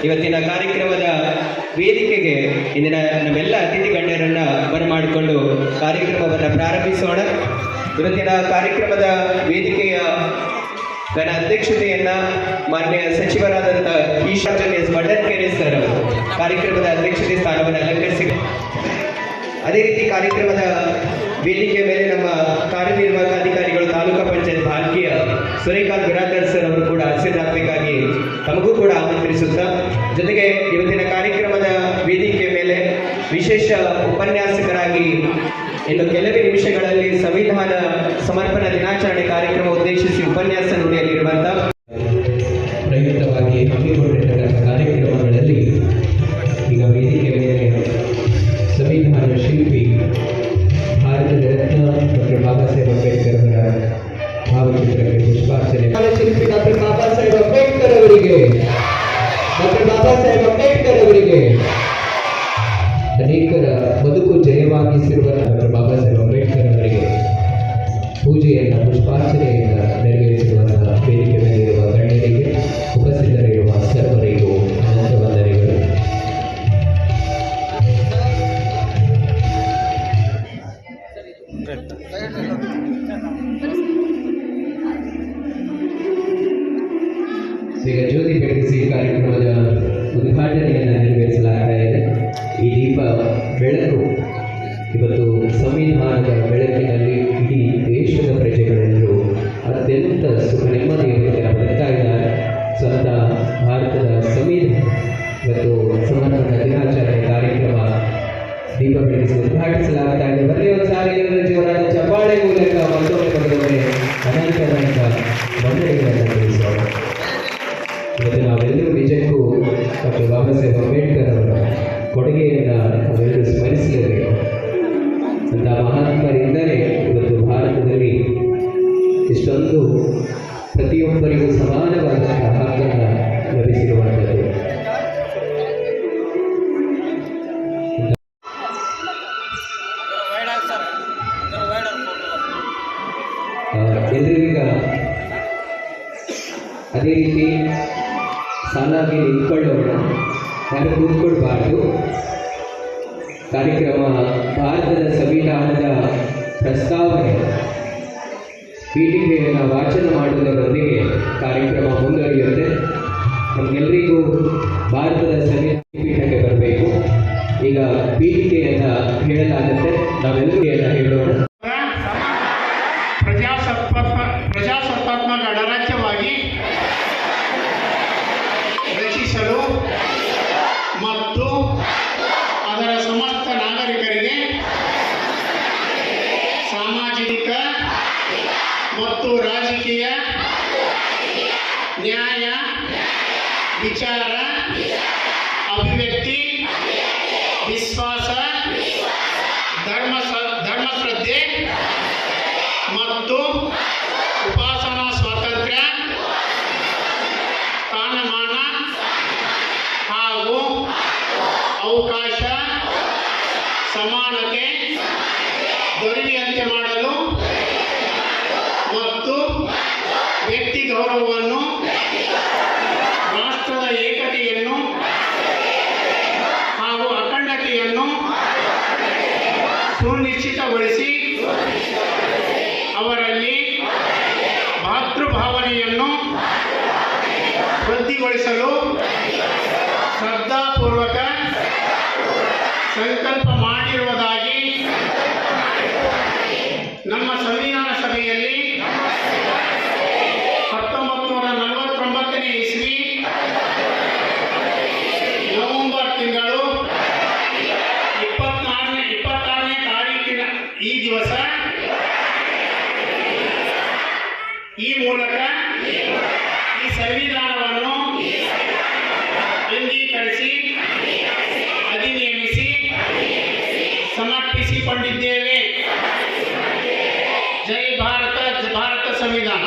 ಇವತ್ತಿನ ಕಾರ್ಯಕ್ರಮದ ವೇದಿಕೆಗೆ ಇಂದಿನ ನಮ್ಮೆಲ್ಲ ಅತಿಥಿ ಗಣ್ಯರನ್ನ ಬರಮಾಡಿಕೊಂಡು ಕಾರ್ಯಕ್ರಮವನ್ನು ಪ್ರಾರಂಭಿಸೋಣ. ಇವತ್ತಿನ ಕಾರ್ಯಕ್ರಮದ ವೇದಿಕೆಯ ಘನ ಅಧ್ಯಕ್ಷತೆಯನ್ನ ಮಾನ್ಯ ಸಚಿವರಾದಂಥ ಈಶ್ವರ್ ಎಸ್ ಮಡ್ಡನ್ಕೆರೆ ಸರ್ ಅವರು ಕಾರ್ಯಕ್ರಮದ ಅಧ್ಯಕ್ಷತೆ ಸ್ಥಾನವನ್ನು ಅಲಂಕರಿಸಿದರು. ಅದೇ ರೀತಿ ಕಾರ್ಯಕ್ರಮದ ವೇದಿಕೆಯ ಮೇಲೆ ನಮ್ಮ ಕಾರ್ಯನಿರ್ವಾಹಕ ಅಧಿಕಾರಿಗಳು ತಾಲೂಕಾ ಪಂಚಾಯತ್ ಭಾಗ್ಯ ಸುರೇಖಾಂತ್ ಬಿರಾದರ್ ಸರ್ ಅವರು ಕೂಡ ಹಾಜರಾಗಬೇಕಾಗಿ ತಮಗೂ ಕೂಡ ಆಮಂತ್ರಿಸುತ್ತಾ, ಜೊತೆಗೆ ಇವತ್ತಿನ ಕಾರ್ಯಕ್ರಮದ ವೇದಿಕೆಯ ಮೇಲೆ ವಿಶೇಷ ಉಪನ್ಯಾಸಕರಾಗಿ ಇನ್ನು ಕೆಲವೇ ನಿಮಿಷಗಳಲ್ಲಿ ಸಂವಿಧಾನ ಸಮರ್ಪಣಾ ದಿನಾಚರಣೆ ಕಾರ್ಯಕ್ರಮ ಉದ್ದೇಶಿಸಿ ಉಪನ್ಯಾಸ ನುಡಿಯಲಿರುವಂಥ ಪ್ರಯುಕ್ತವಾಗಿ ಹಮ್ಮಿಕೊಂಡಿರತಕ್ಕಂಥ ಕಾರ್ಯಕ್ರಮಗಳಲ್ಲಿ ಈಗ ವೇದಿಕೆ ಮೇಲೆ ಸಂವಿಧಾನ ಶಿಲ್ಪಿ ಭಾರತದ ರತ್ನ ಡಾಕ್ಟರ್ ಬಾಬಾ ಸಾಹೇಬ್ ಅಂಬೇಡ್ಕರ್ ಅವರ ಭಾವಚಿತ್ರಕ್ಕೆ ಪುಷ್ಪಾರ್ಚನೆ. ಶಿಲ್ಪಿ ಡಾಕ್ಟರ್ ಬಾಬಾ ಸಾಹೇಬ್ ಅಂಬೇಡ್ಕರ್ ಅವರಿಗೆ, ಡಾಕ್ಟರ್ ಬಾಬಾ ಸಾಹೇಬ್ ಅಂಬೇಡ್ಕರ್ ಅವರಿಗೆ ಅನೇಕರ ಬದುಕು ಜಯವಾಗಿಸಿರುವ ಡಾಕ್ಟರ್ ಬಾಬಾ ಸಾಹೇಬ್ ಅಂಬೇಡ್ಕರ್ ಅವರಿಗೆ ಪೂಜೆಯನ್ನು ಪುಷ್ಪಾರ್ಚನೆಯಿಂದ ನೆರವೇರಿಸಿರುವಂತಹ ವೇದಿಕೆ ಮೇಲಿರುವ ಗಣ್ಯರಿಗೆ, ಉಪಸ್ಥಿತರಿರುವ ಸರ್ವರಿಗೂ ಅನಂತ ವಂದನೆಗಳು. ಈಗ ಜ್ಯೋತಿ ಬೆಳಗಿಸಿ ಕಾರ್ಯಕ್ರಮದ ಉದ್ಘಾಟನೆಯನ್ನು ನೆರವೇರಿಸಲಾಗ್ತಾ ಇದೆ. ಈ ದೀಪ ಬೆಳಕು ಇವತ್ತು ಸಂವಿಧಾನದ ಬೆಳಕಿನಲ್ಲಿ ಇಡೀ ದೇಶದ ಪ್ರಜೆಗಳೆಲ್ಲರೂ ಅತ್ಯಂತ ಸುಖ ನೆಮ್ಮದಿಯಿಂದ ಬದುಕ್ತಾ ಇದ್ದಾರೆ. ಸ್ವತಃ ಭಾರತದ ಸಂವಿಧಾನ ಇವತ್ತು ಸಮರ್ಪಣಾ ದಿನಾಚರಣೆ ಕಾರ್ಯಕ್ರಮ ದೀಪ ಬೆಳಗಿಸಿ ಉದ್ಘಾಟಿಸಲಾಗ್ತಾ ಇದೆ. ಬರಲಿ ಒಂದು ಸಾರಿ ಎಲ್ಲರ ಜೀವನದ ಚಪ್ಪಾಳೆ ಮೂಲಕ ಮತ್ತೊಮ್ಮೆ ಅನೇಕ ವಂದನೆಗಳನ್ನು ತಿಳಿಸೋಣ. ಇವತ್ತು ನಾವೆಲ್ಲರೂ ನಿಜಕ್ಕೂ ಡಾಕ್ಟರ್ ಬಾಬಾ ಸಾಹೇಬ್ ಅಂಬೇಡ್ಕರ್ ಅವರ ಕೊಡುಗೆಯನ್ನು ನಾವೆಲ್ಲರೂ ಸ್ಮರಿಸಲೇಬೇಕು. ಅಂತ ಮಹಾತ್ಮರಿಂದಲೇ ಇವತ್ತು ಭಾರತದಲ್ಲಿ ಇಷ್ಟೊಂದು ಪ್ರತಿಯೊಬ್ಬರಿಗೂ ಸಮಾನವಾದಂತಹ ಹಕ್ಕನ್ನು ಲಭಿಸಿರುವಂಥದ್ದು. ಎದುರೀಗ ಅದೇ ರೀತಿ ಸಾಲಾಗಿ ನಿಂತ್ಕೊಳ್ಳೋಣ, ಯಾರು ಕೂತ್ಕೊಳ್ಬಾರ್ದು. ಕಾರ್ಯಕ್ರಮ ಭಾರತದ ಸಂವಿಧಾನದ ಪ್ರಸ್ತಾವನೆ ಪೀಠಿಕೆಯನ್ನು ವಾಚನ ಮಾಡುವುದರೊಂದಿಗೆ ಕಾರ್ಯಕ್ರಮ ಮುಂದುವರಿಯುತ್ತೆ. ನಮಗೆಲ್ಲರಿಗೂ ಭಾರತದ ಸಂವಿಧಾನ ಪೀಠಕ್ಕೆ ಬರಬೇಕು. ಈಗ ಪೀಠಿಕೆಯನ್ನು ಹೇಳಲಾಗುತ್ತೆ, ನಾವೆಲ್ಲರೂ ಹೇಳೋಣ. ಪ್ರಜಾಸತ್ತಾತ್ಮಕ ಗಣರಾಜ್ಯವಾಗಿ ರಚಿಸಲು ಮತ್ತು ಅದರ ಸಮಸ್ತ ನಾಗರಿಕರಿಗೆ ಸಾಮಾಜಿಕ ಮತ್ತು ರಾಜಕೀಯ ನ್ಯಾಯ, ವಿಚಾರ, ಅಭಿವ್ಯಕ್ತಿ, ವಿಶ್ವಾಸ, ಧರ್ಮಶ್ರದ್ಧೆ ಮತ್ತು ಉಪಾಸನಾ ಸ್ವಾತಂತ್ರ್ಯ, ಸ್ಥಾನಮಾನ ಹಾಗೂ ಅವಕಾಶ ಸಮಾನತೆ ದೊರೆಯುವಂತೆ ಮಾಡಲು ಮತ್ತು ವ್ಯಕ್ತಿ ಗೌರವವನ್ನು, ರಾಷ್ಟ್ರದ ಏಕತೆಯನ್ನು ಹಾಗೂ ಅಖಂಡತೆಯನ್ನು ಸುನಿಶ್ಚಿತಗೊಳಿಸಿ ಅವರಲ್ಲಿ ಭಾತೃಭಾವನೆಯನ್ನು ವೃದ್ಧಿಗೊಳಿಸಲು ಶ್ರದ್ಧಾಪೂರ್ವಕ ಸಂಕಲ್ಪ ಮಾಡಿರುವುದಾಗಿ ನಮ್ಮ ಸಂವಿಧಾನ ಸಭೆಯಲ್ಲಿ 1949ನೇ ಇಸ್ವಿ ನವೆಂಬರ್ ತಿಂಗಳು 26ನೇ ತಾರೀಕಿನ ಈ ದಿವಸ ಈ ಮೂಲಕ ಈ ಸಂವಿಧಾನವನ್ನು ಅಂಗೀಕರಿಸಿ ಅಧಿನಿಯಮಿಸಿ ಸಮರ್ಪಿಸಿಕೊಂಡಿದ್ದೇವೆ. ಜೈ ಭಾರತ, ಭಾರತ ಸಂವಿಧಾನ.